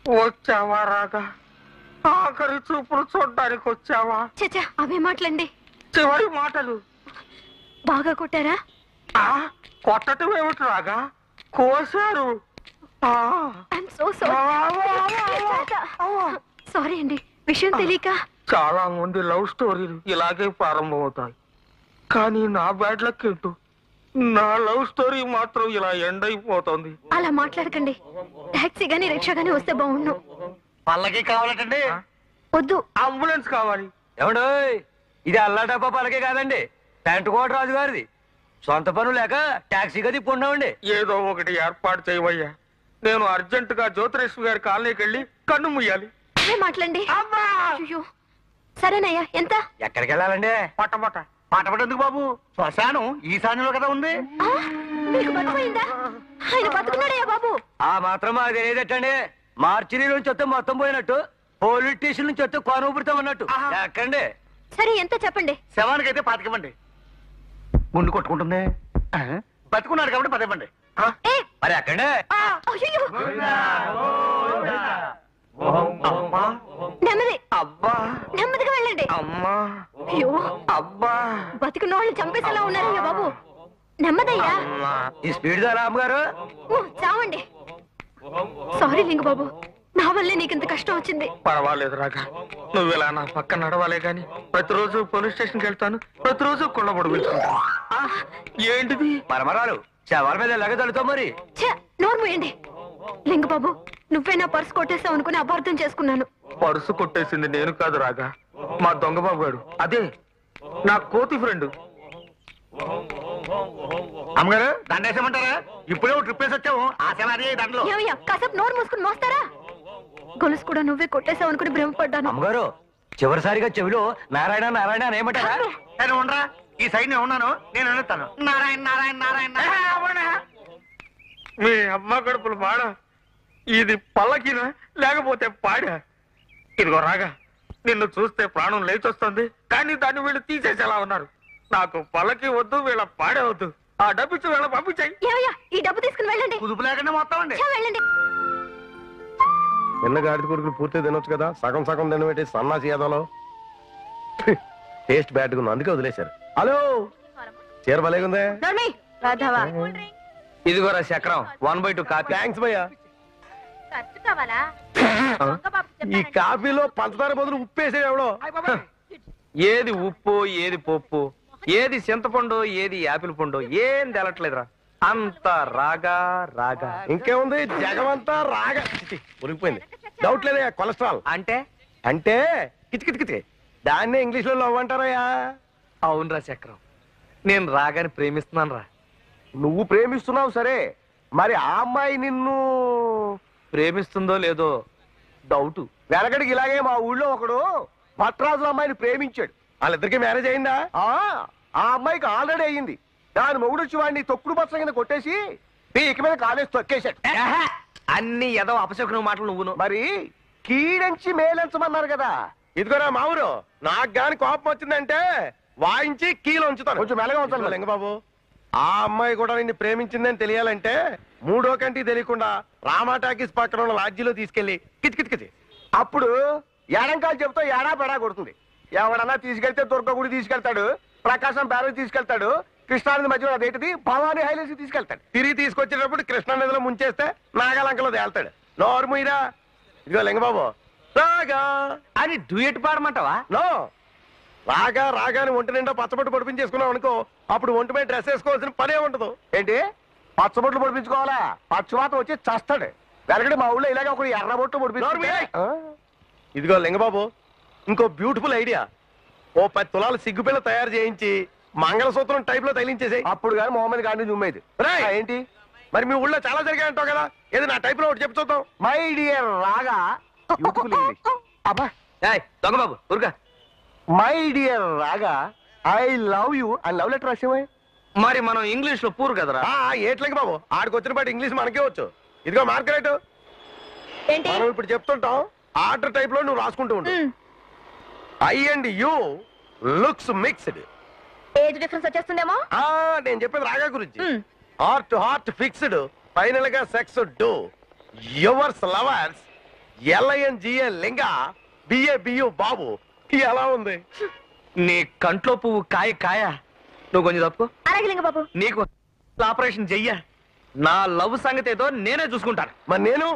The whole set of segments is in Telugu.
వచ్చావా రాగా? ఆఖరి చూపులు చూడ్డానికి వచ్చావా? చచ్చా అవే మాటలండి. చివరి మాటలు. బాగా కొట్టారా? కొట్టడం ఏమిటి రాగా? కోసారు. సారీ అండి, విషయం తెలియక. చాలా మంది లవ్ స్టోరీలు ఇలాగే ప్రారంభమవుతాయి, కానీ నా బ్యాడ్ లక్ ఏంటో నా లవ్ స్టోరీ మాత్రం ఇలా ఎండ్ అయిపోతుంది. అలా మాట్లాడకండి. టాక్సీ గానీ రిక్షా గానీ వస్తే బాగుండు. పల్లకి కావాలంటండి? వద్దు, అంబులెన్స్ కావాలి. ఏమండో, ఇది అల్లాటప్ప పల్లకి కాదండి, పెంటకోట రాజు గారిది. సొంత పనులు లేక టాక్సీ గది పొందామండి. ఏదో ఒకటి ఏర్పాటు చేయవయ్యా. నేను అర్జెంట్ గా జ్యోతిరేశ్వరి గారి కాలనీకి వెళ్ళి కన్ను ముయ్యాలి. అవే మాటలండి. సరేనయ్యా, ఎంత? ఎక్కడికి వెళ్ళాలండి? పట్టపట. పట్టపట ఎందుకు బాబు? శ్మశానం ఈశాన్యంలో కదా ఉంది. మీకు బతిపోయిందా? ఆయన బతుకున్నాడయ్యా బాబు. ఆ మాత్రం మాకు తెలియదట్టండి. మార్చిని నుంచి వస్తే మొత్తం పోయినట్టు, పోలీస్ స్టేషన్ నుంచి వస్తే కొనుగుపుడుతా ఉన్నట్టు. ఎక్కండి. సరే, ఎంత చెప్పండి? శవానికి అయితే పాతికివ్వండి. గుండు కొట్టుకుంటుంది. బతుకున్నాడు కాబట్టి పదివ్వండి. మరి ఎక్కండి. నెమ్మది. అబ్బా, నెమ్మదిగా వెళ్ళండి. అమ్మా, అయ్యో, అబ్బా, బతికున్న వాళ్ళు చంపేసేలా ఉన్నారయ్యా బాబు. నెమ్మదయ్యా. ఈ స్పీడ్ దా రామ్ గారు. చావండి. సారీ లింగ బాబు, నా వల్లే నీకింత కష్టం వచ్చింది. పర్వాలేదు రాగా, నువ్వు ఇలా నా పక్క నడవాలే గాని ప్రతిరోజు పోలీస్ స్టేషన్కి వెళ్తాను, ప్రతిరోజు కుళ్ళబొడు పెంచుకుంటాను. ఏంటిది? పరమరాలు శవాల మీద ఎలాగ తడుతావు మరి? నోరు మూయండి. లింగ బాబు, నువ్వే నా పర్సు కొట్టేసావు అనుకుని అపార్థం చేసుకున్నాను. పర్సు కొట్టేసింది నేను కాదు రాగా, మా దొంగ బాబు గారు. అదే నా కోతి ఫ్రెండ్. అమ్మగారు, దండేసేమంటారా? ఇప్పుడే ట్రిప్ వేసి వచ్చాము. ఆ శవాది దండలో. ఏమయ్యా, కాసేపు నోరు మూసుకుని మోస్తారా? గొలుసు కూడా నువ్వే కొట్టేసావు అనుకుని భ్రమపడ్డాను. అమ్మగారు, చివరిసారిగా చెవిలో నారాయణ నారాయణ అని ఏమంటారా? నేను ఉండరా, ఈ సైడ్ నేను ఉన్నాను, నేను అడుగుతాను. నారాయణ నారాయణ నారాయణ. మీ అమ్మ కడుపులు పాడ. ఇది పల్లకినా లేకపోతే పాడా? ఇదిగో రాగా, నిన్ను చూస్తే ప్రాణం లేచొస్తుంది, కానీ దాన్ని వీళ్ళు తీసేసేలా ఉన్నారు. నాకు పల్లకి వద్దు, వీళ్ళ పాడే వద్దు. ఆ డబ్బిచ్చి వీళ్ళ పంపించాయి. ఏమయ్యా, ఈ డబ్బు తీసుకుని వెళ్ళండి. కుదుపు లేకుండా మొత్తం అండి. వెళ్ళండి. నిన్న గాడిద కొడుకులు పూర్తి తినొచ్చు కదా, సగం సగం తినబెట్టి సన్నాసి ఏదోలో టేస్ట్ బ్యాడ్ గా అందుకే వదిలేశారు. హలో, చీర భలేగుందే. ఇదిగోరా చక్రం, 1/2 కాపీ. థ్యాంక్స్ భయ్యా. ఈ కాఫీలో పంచదార బదులు ఉప్పేసాడు ఎవడో. ఏది ఉప్పు, ఏది పప్పు, ఏది చింతపండు, ఏది యాపిల్ పండు, ఏం తెలట్లేదురా. అంత రాగా రాగా. ఇంకేముంది, జగమంతా రాగా. ఉరిగిపోయింది. డౌట్ లేదా? కొలెస్ట్రాల్ అంటే అంటే కిచకిచకిచి, దాన్నే ఇంగ్లీష్ లో లవ్ అంటారయ్యా. అవునరా చక్రం, నేను రాగాని ప్రేమిస్తున్నాను రా. నువ్వు ప్రేమిస్తున్నావు సరే, మరి ఆ అమ్మాయి నిన్ను ప్రేమిస్తుందో లేదో డౌట్. వెనకడికి ఇలాగే మా ఊళ్ళో ఒకడు భట్రాజుల అమ్మాయిని ప్రేమించాడు. వాళ్ళిద్దరికి మ్యారేజ్ అయిందా? ఆ అమ్మాయికి ఆల్రెడీ అయ్యింది. దాని మొగుడు వచ్చి వాడిని తొక్కుడు బస్స కింద కొట్టేసి పీక మీద కాలేసి తొక్కేశాడు. అన్ని ఏదో అపశకున మాటలు నువ్వును. మరి కీడంచి మేలంచమన్నారు కదా. ఇదిగోరా మా ఊరు, నాకు గాని కోపం వచ్చిందంటే వాయించి కీలో ఉంచుతాను. కొంచెం మెల్లగా ఉంచాలి లింగబాబు. ఆ అమ్మాయి కూడా నిన్ను ప్రేమించిందని తెలియాలంటే మూడో కంటికి తెలియకుండా రామా టాకీస్ పక్కన ఉన్న లాడ్జీలో తీసుకెళ్లి కిచకిచకిచి, అప్పుడు ఏడంకాలు చెబుతా ఏడా పెడా కొడుతుంది. ఎవడన్నా తీసుకెళ్తే దుర్గ గుడి తీసుకెళ్తాడు, ప్రకాశం బ్యారేజ్ తీసుకెళ్తాడు, కృష్ణానది మధ్యలో అదేంటిది భవానీ హైలెన్స్ తీసుకెళ్తాడు. తిరిగి తీసుకొచ్చేటప్పుడు కృష్ణానదిలో ముంచేస్తే నాగాలంకలో తేల్తాడు. నోర్ముయిరా. ఇదిగో లింగబాబు, రాగా అని డ్యూయట్ పాడమంటావా? నో, రాగా రాగాని ఒంటి నిండా పచ్చబొట్టు పొడిపించేసుకున్నావు అనుకో, అప్పుడు ఒంటి మీద డ్రెస్ వేసుకోవాల్సిన పనే ఉండదు. ఏంటి పచ్చబొట్లు పొడిపించుకోవాలా? పచ్చవాత వచ్చి చస్తాడు. వెనకటి మా ఊళ్ళో ఇలాగ ఒక ఎర్రబొట్టు పొడిపించు. ఇదిగో లింగబాబు, ఇంకో బ్యూటిఫుల్ ఐడియా. ఓ 10 తులాలు సిగ్గుపిల్ల తయారు చేయించి మంగళసూత్రం టైప్ లో తగిలించేసాయి. అప్పుడు కానీ మొహమ్మద్ గాంధీ జుమ్మేది. ఏంటి మరి మీ ఊళ్ళో చాలా జరిగాయంటావు కదా, ఏది నా టైప్ లో ఒకటి చెప్పు చూద్దాం. మై డియర్ రాగా, బ్యూటిఫుల్ ఇంగ్లీష్. అబ్బా దొంగ బాబు ఊరుగా. మై డియర్ రాగా, ఐ లవ్ యూ అని లవ్ లెటర్ రాసేవా? మరి మనం ఇంగ్లీష్ లో పూరు కదరా. ఏట్లకి బాబు, ఆడికి వచ్చిన పాటు ఇంగ్లీష్ మనకే వచ్చు. ఇదిగో మార్కెట్, మనం ఇప్పుడు చెప్తుంటాం, ఆర్డర్ టైప్ లో నువ్వు రాసుకుంటూ ఉండు. I and you looks mixed. Age difference వచ్చేస్తుందేమో. నేను చెప్పేది రాగా గురించి. Heart to heart fixed, final గా సెక్స్ డూ. Yours lovers LINGA Linga BABU Babu ఎలా ఉంది? నీ కంట్లో పువ్వు కాయ కాయ. నువ్వు కొంచెం తప్పు. అలాగే లింగ బాబు. నీకు ఆపరేషన్ చెయ్య. నా లవ్ సంగతి ఏదో నేనే చూసుకుంటాను. మరి నేను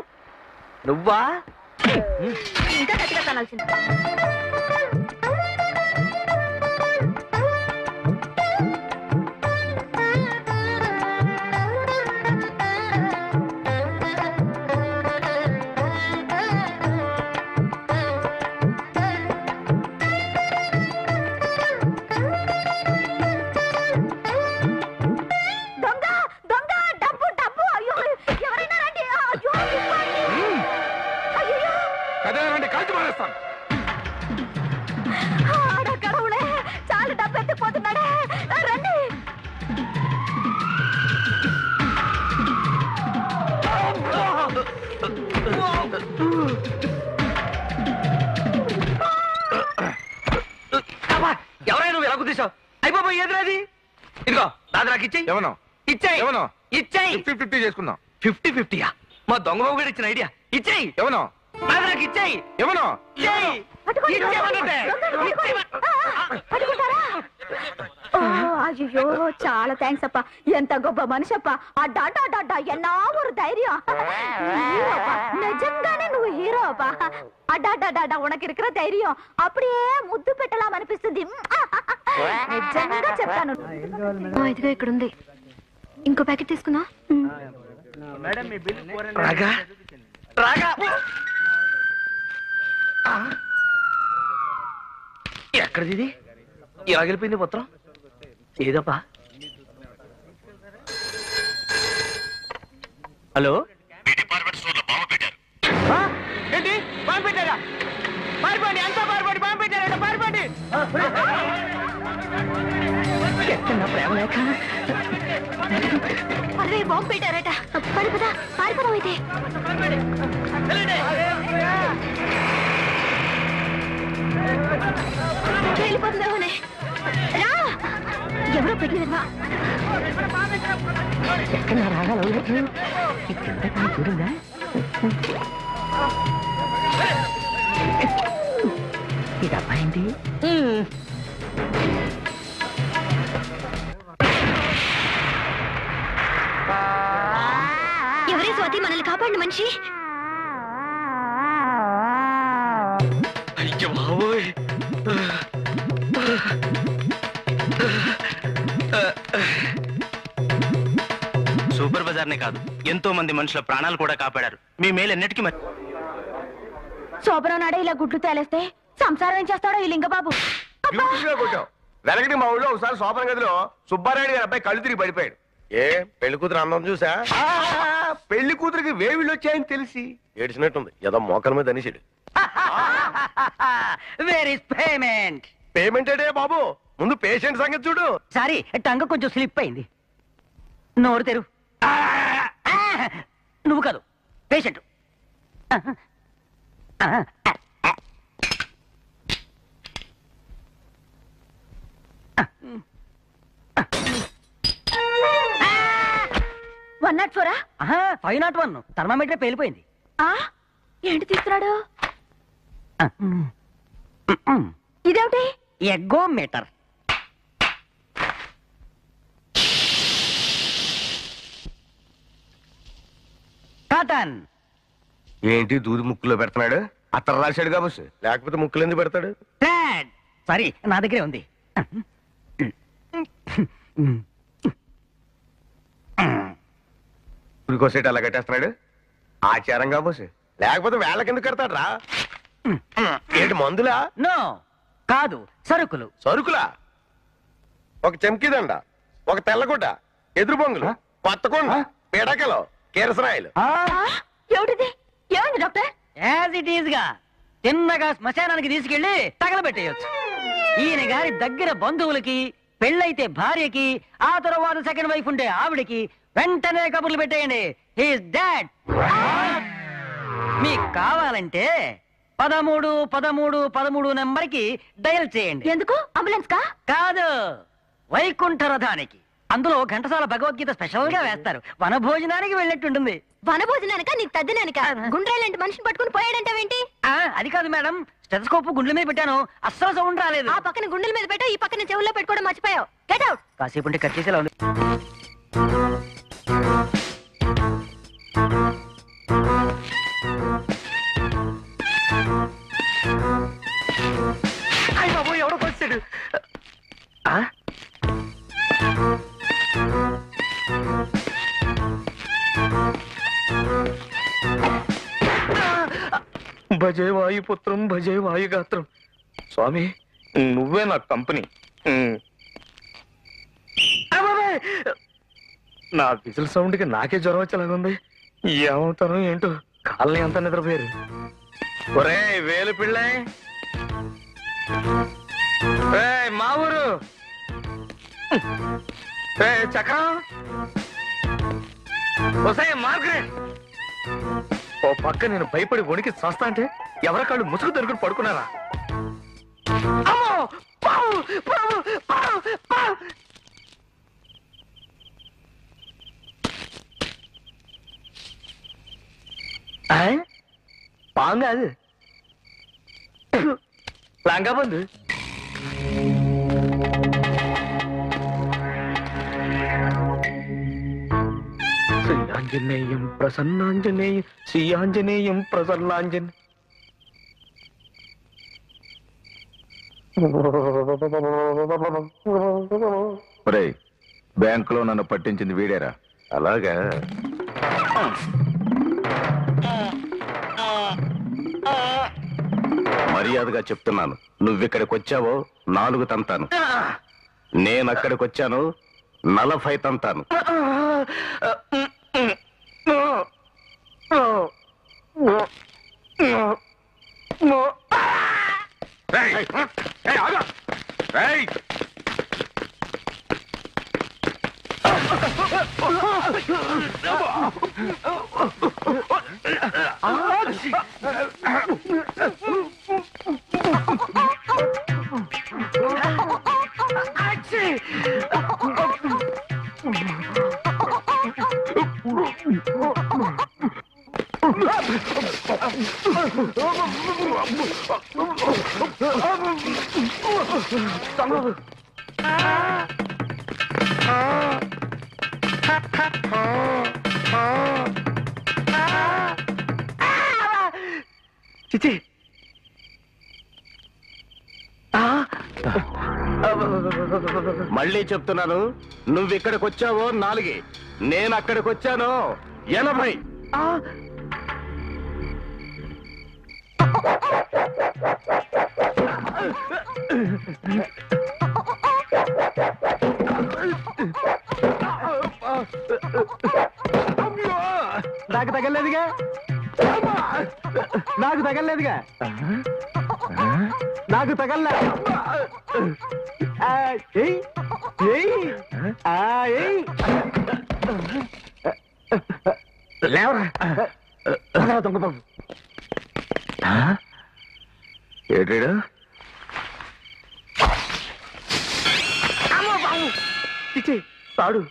నువ్వా? ఇంకా గట్టిగా తనాల్సింది. చాలా డబ్బు ఎత్తిపోతున్నాడే. రండి. ఎవరైనా నువ్వు ఎలా గుర్తించావు? అయిపోయి ఎదురది. ఇదిగో దాని నాకు ఇచ్చేయి. ఎవనో ఇచ్చేయి. ఎవనో ఇచ్చేయి. 50-50 చేసుకుందాం. 50-50యా? మా దొంగ బాబు గారు ఇచ్చిన ఐడియా. ఇచ్చేయి. ఎవనో అది నాకు ఇచ్చేయి. ఎవనో ఇచ్చేయి. అయ్యో చాలా థ్యాంక్స్ అప్ప. ఎంత గొప్ప మనిషి అప్ప. అడ్డా ఎన్నా ఒక ధైర్యం. నిజంగానే నువ్వు హీరో అప్ప. అడ్డా ఉనకి ఇరుకుర ధైర్యం అప్పుడే ముద్దు పెట్టలామనిపిస్తుంది. నిజంగా చెప్తాను. ఇదిగో ఇక్కడ ఉంది. ఇంకో ప్యాకెట్ తీసుకున్నా. రాగా రాగా ఎక్కడిది ఇది? ఎలా గెలిపోయింది పత్రం? ఏదప్పా? హలో, ఏంటి బాంబు పెట్టారా? పారిపోండి, అంతా పారిపోండి. బాంబు పెట్టారా? పారిపోండి. ఎక్కడ ప్రేమ లేక అరే బాంబు పెట్టారట. పడిపోదా పారిపోదాం అయితే. వెళ్ళిపోతుందేమోనే. రా, ఎవరో పెట్టినవా? ఎక్కడ రాగాలి చూడిందా? ఇది అబ్బాయింది. ఎవరే స్వాతి మనల్ని కాపాడిన మనిషి? అయ్యో బాబోయ్. సూపర్ బజార్నే కాదు, ఎంతో మంది మనుషుల ప్రాణాలు కూడా కాపాడారు. మీ మేలు ఎన్నటికీ మరి. శోభనం నాడే ఇలా గుడ్లు తేలేస్తే సంసారం ఏం చేస్తాడో ఈ లింగబాబు. వెనకటి మా ఊళ్ళో ఒకసారి శోభన గదిలో సుబ్బారాయుడు గారి అబ్బాయి కళ్ళు తిరిగి పడిపోయాడు. ఏ పెళ్లి కూతురు అందం చూసా? పెళ్లి కూతురికి వేవిళ్ళు వచ్చాయని తెలిసి ఏడిచినట్టుంది. ఏదో మోకల మీద అనిసాడు. Where is payment? పేమెంట్ అంటే బాబు, ముందు పేషెంట్ సంగతి చూడు. సారీ, టంగ కొంచెం స్లిప్ అయింది. నోరు తెరు. నువ్వు కాదు, పేషెంట్. వన్ నాట్ 4 501 థర్మామీటర్ పేలిపోయింది. ఏంటి తీస్తున్నాడు? ఇదేమిటి? ఎగ్గోమీటర్. కాటన్. ఏంటి దూది ముక్కులో పెడుతున్నాడు? అత్తర రాశాడు కాబోసు, లేకపోతే ముక్కులు ఎందుకు పెడతాడు? సారీ, నా దగ్గరే ఉంది. ఉరికోసేటి అలా కట్టేస్తున్నాడు. ఆచారం కాబోసు, లేకపోతే వేళ్ళకెందుకు కడతాడు రా? ఏంటి మందులా? నో, కాదు, సరుకులు. సరుకులా? ఒక చెంకిదండ, ఒక తెల్లగుడ్డ, ఎదురు బొంగులు, కొత్త కొండ, పిడకలు, కిరసనాయిలు. ఏమిటిది? ఏమైంది డాక్టర్? యాజ్ ఇట్ ఈజ్ గా చిన్నగా శ్మశానానికి తీసుకెళ్లి తగలబెట్టేయచ్చు. ఈయన గారి దగ్గర బంధువులకి, పెళ్ళైతే భార్యకి, ఆ తర్వాత సెకండ్ వైఫ్ ఉండే ఆవిడకి వెంటనే కబుర్లు పెట్టేయండి. He's dad. మీకు కావాలంటే 13 నెంబర్ కి డయల్ చేయండి. ఎందుకు? అంబులెన్స్ కా? కాదు, వైకుంఠ రథానికి. అందులో ఘంటసాల భగవద్గీత స్పెషల్ గా వేస్తారు. వనభోజనానికి వెళ్ళినట్టుంటుంది. వనభోజనానిక నీకు తద్దినానిక గుండ్రాలంటి మనిషిని పట్టుకుని పోయాడంటావేంటి? అది కాదు మేడం, స్టెథోస్కోప్ గుండెల మీద పెట్టాను, అస్సలు సౌండ్ రాలేదు. ఆ పక్కన గుండెల మీద పెట్టావు, ఈ పక్కన చెవుల్లో పెట్టుకోవడం మర్చిపోయావు. Get out. కాసేపు ఉంటే కట్ చేసేలా ఉంది. అయ్య బాబు, ఎవడో వచ్చాడు. భజే వాయుపుత్రం భజే వాయుగాత్రం. స్వామి, నువ్వే నా కంపెనీ. నా విజిల్ సౌండ్ కి నాకే జ్వరం వచ్చేలాగుంది. ఏమవుతాను ఏంటో, కాలనీ అంతా నిద్రపోయారు. ఒరే వేలు పిళ్ళ, మా ఊరు చక్రం, వసాయ మార్గరెట్. ఓ పక్క నేను భయపడి వణికి చస్తా అంటే ఎవరి కాళ్ళు ముసుగు దొరుకుని పడుకున్నారా? పాము కాదు, లంగా బంధు. శ్రీయాంజనేయం ప్రసన్నాంజనేయం, శ్రీయాంజనేయం ప్రసన్నాంజనే. బ్యాంకులో నన్ను పట్టించింది వీడేరా? అలాగా? మర్యాదగా చెప్తున్నాను, నువ్విక్కడికి వచ్చావో 4 తంతాను. నేను అక్కడికి వచ్చాను 40 తంతాను. చిచి, మళ్ళీ చెప్తున్నాను, నువ్విక్కడికి వచ్చావో 4, నేను అక్కడికి వచ్చాను 80. నాకు తగలేదుగా, నాకు తగలేదుగా, నాకు తగల్లా. లేవరా దొంగ బాబు. ఏడ్రీడు? చిచి, తాడు.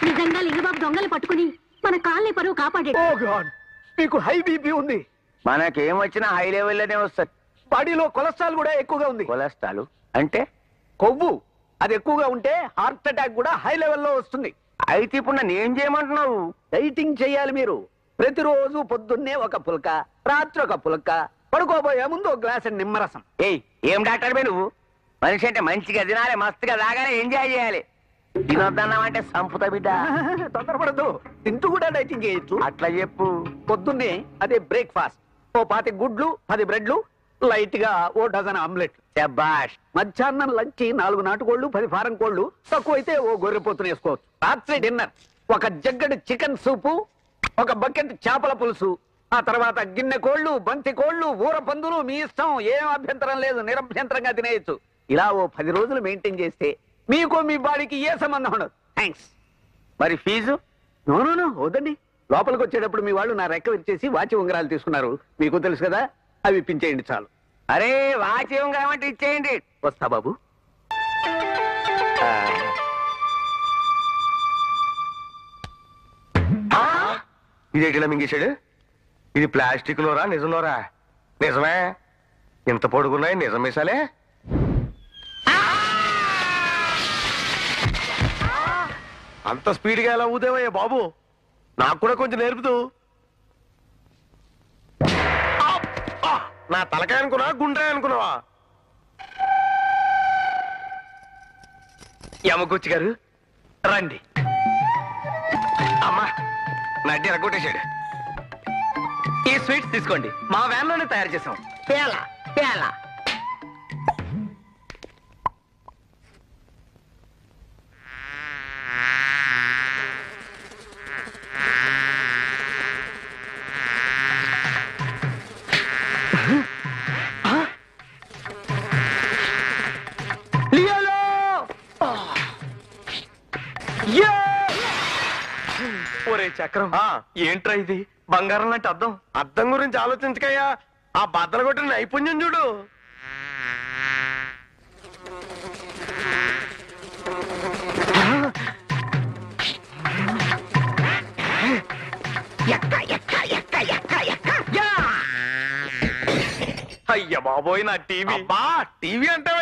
నిజంగా లింగబాబు దొంగలు పట్టుకుని మన కాలనీ పరువు కాపాడాడు. ఓ గాడ్, మీకు హై బీపీ ఉంది. మనకేం వచ్చినా హై లెవెల్లోనే వస్తుంది. బాడీలో కొలెస్ట్రాల్ కూడా ఎక్కువగా ఉంది. కొలెస్ట్రాల్ అంటే కొవ్వు అది ఎక్కువగా ఉంటే హార్ట్ అటాక్ కూడా హై లెవెల్లో వస్తుంది. అయితే ఇప్పుడు నన్ను ఏం చేయమంటున్నావు? డైటింగ్ చేయాలి మీరు. ప్రతిరోజు పొద్దున్నే ఒక పుల్క, రాత్రి ఒక పుల్క, పడుకోబోయే ముందు ఒక గ్లాసు నిమ్మరసం. ఏయ్ ఏం డాక్టర్ బే నువ్వు? మనిషి అంటే మంచిగా తినాలి, మస్తుగా తాగాలి, ఎంజాయ్ చేయాలి. తినొద్దన్నామంటే సంపుత బిడ్డ. తొందరపడద్దు, తింటూ కూడా డైటింగ్ చేయొచ్చు. అట్లా చెప్పు. పొద్దున్నే అదే బ్రేక్ఫాస్ట్, ఓ 10 గుడ్లు 10 బ్రెడ్లు, లైట్ గా ఓ డజన్ ఆమ్లెట్. శబాష్. మధ్యాహ్నం లంచ్ 4 నాటుకోళ్లు 10 ఫారం కోళ్లు, తక్కువైతే ఓ గొర్రెపోతుని వేసుకోవచ్చు. రాత్రి డిన్నర్ ఒక జగ్గడు చికెన్ సూపు, ఒక బకెట్ చేపల పులుసు, ఆ తర్వాత గిన్నె కోళ్లు, బంతి కోళ్లు, ఊర పందులు, మీ ఇష్టం, ఏం అభ్యంతరం లేదు, నిరభ్యంతరంగా తినేయచ్చు. ఇలా ఓ 10 రోజులు మెయింటైన్ చేస్తే మీకు మీ బాడీకి ఏ సంబంధం ఉండదు. థ్యాంక్స్. మరి ఫీజు? నో వద్దండి. లోపలికి వచ్చేటప్పుడు మీ వాళ్ళు నా రెక్క విరిచేసి వాచి ఉంగరాలు తీసుకున్నారు, మీకు తెలుసు కదా, అవి ఇప్పించేయండి చాలు. అరే వాచేయం కాబట్టి ఇచ్చేయండి. వస్తా బాబు. ఇదేటిలా మింగేశాడు? ఇది ప్లాస్టిక్ లోరా నిజంలోరా? నిజమే. ఇంత పొడుగున్నాయి నిజం మీసాలే. అంత స్పీడ్గా ఎలా ఊదేవయ్యా బాబు? నాకు కూడా కొంచెం నేర్పుతూ. నా తలకాయ అనుకున్నా గుండ్రాయ అనుకున్నావా? యమగుచ్చి గారు రండి. అమ్మా నడ్డి ఎరగొట్టేశాడు. ఈ స్వీట్స్ తీసుకోండి, మా వ్యాన్ లోనే తయారు చేసాం. పేలా పేలా. ఒరే చక్రం, ఏంట్రా ఇది? బంగారం లాంటి అద్దం. అద్దం గురించి ఆలోచించకయ్యా, ఆ బద్దలు కొట్టిన నైపుణ్యం చూడు. అయ్య బాబోయ్, నా టీవీ. అబ్బా టీవీ అంటే